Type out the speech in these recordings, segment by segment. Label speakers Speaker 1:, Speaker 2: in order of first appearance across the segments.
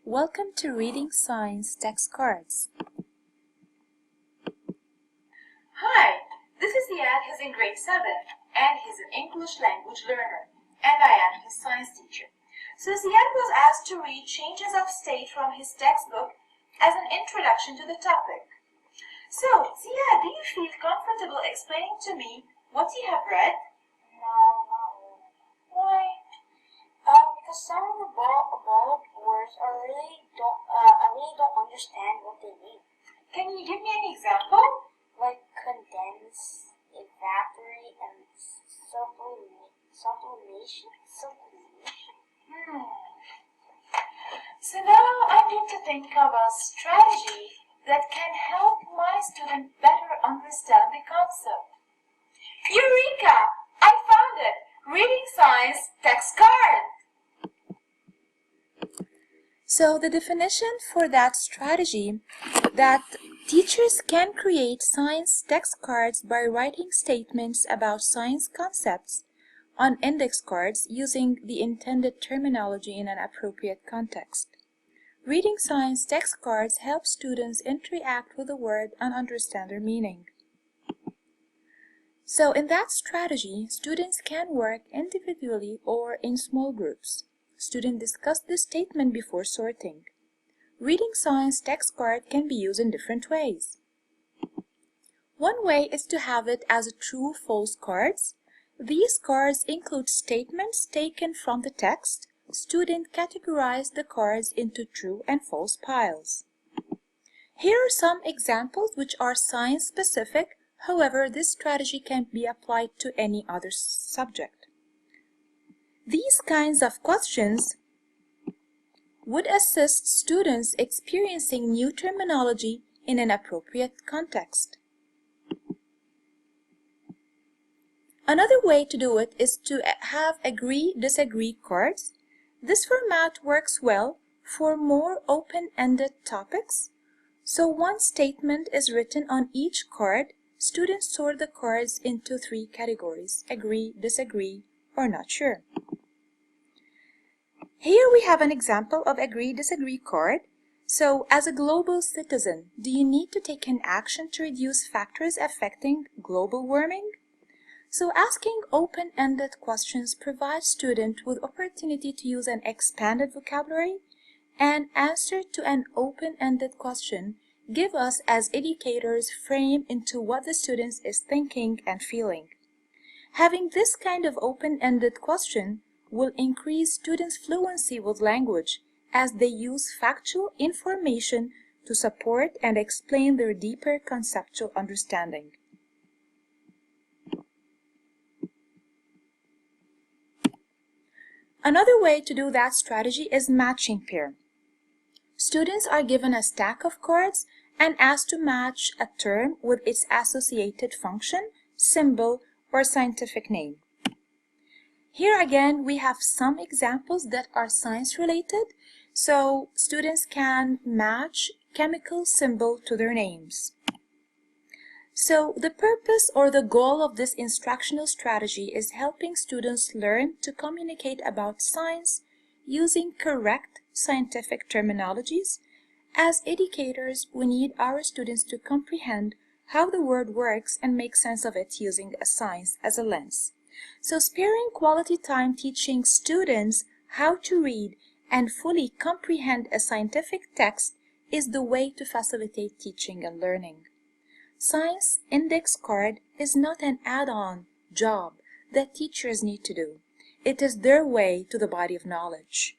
Speaker 1: Welcome to Reading Science Text Cards.
Speaker 2: Hi, this is Ziad. He's in grade 7 and he's an English language learner, and I am his science teacher. So Ziad was asked to read changes of state from his textbook as an introduction to the topic. So Ziad, do you feel comfortable explaining to me what you have read?
Speaker 3: No, not really. Why? Because some of the borrowed words I really don't understand what they mean.
Speaker 2: Can you give me an example?
Speaker 3: Like condense, evaporate, and sublimation.
Speaker 2: So now I need to think of a strategy that can help my student better understand the concept. Eureka! I found it! Reading Science Text Card!
Speaker 1: So the definition for that strategy that teachers can create science text cards by writing statements about science concepts on index cards using the intended terminology in an appropriate context. Reading science text cards help students interact with the word and understand their meaning. So in that strategy, students can work individually or in small groups. Students discuss this statement before sorting. Reading science text card can be used in different ways. One way is to have it as a true-false cards. These cards include statements taken from the text. Students categorize the cards into true and false piles. Here are some examples which are science-specific. However, this strategy can be applied to any other subject. These kinds of questions would assist students experiencing new terminology in an appropriate context. Another way to do it is to have agree-disagree cards. This format works well for more open-ended topics. So one statement is written on each card. Students sort the cards into 3 categories: agree, disagree, or not sure. Here we have an example of agree-disagree card. So, as a global citizen, do you need to take an action to reduce factors affecting global warming? So, asking open-ended questions provides students with opportunity to use an expanded vocabulary, and answer to an open-ended question give us as educators frame into what the student is thinking and feeling. Having this kind of open-ended question will increase students' fluency with language as they use factual information to support and explain their deeper conceptual understanding. Another way to do that strategy is matching pair. Students are given a stack of cards and asked to match a term with its associated function, symbol, or scientific name. Here again, we have some examples that are science-related, so students can match chemical symbol to their names. So the purpose or the goal of this instructional strategy is helping students learn to communicate about science using correct scientific terminologies. As educators, we need our students to comprehend how the word works and make sense of it using a science as a lens. So sparing quality time teaching students how to read and fully comprehend a scientific text is the way to facilitate teaching and learning. Science index card is not an add-on job that teachers need to do. It is their way to the body of knowledge.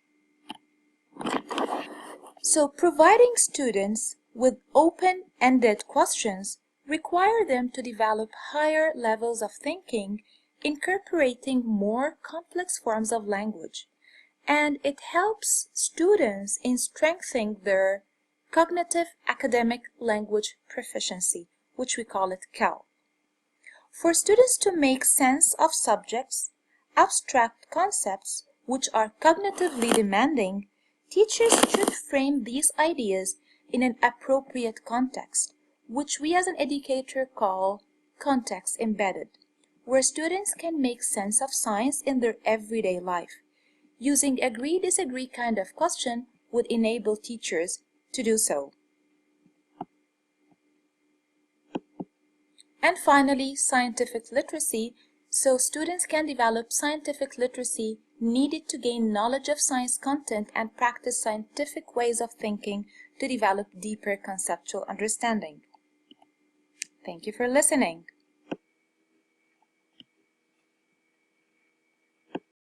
Speaker 1: So providing students with open-ended questions require them to develop higher levels of thinking, incorporating more complex forms of language, and it helps students in strengthening their cognitive academic language proficiency, which we call it CAL. For students to make sense of subjects, abstract concepts which are cognitively demanding, teachers should frame these ideas in an appropriate context, which we as an educator call context embedded, where students can make sense of science in their everyday life, using agree-disagree kind of question would enable teachers to do so. And finally, scientific literacy, so students can develop scientific literacy needed to gain knowledge of science content and practice scientific ways of thinking to develop deeper conceptual understanding. Thank you for listening.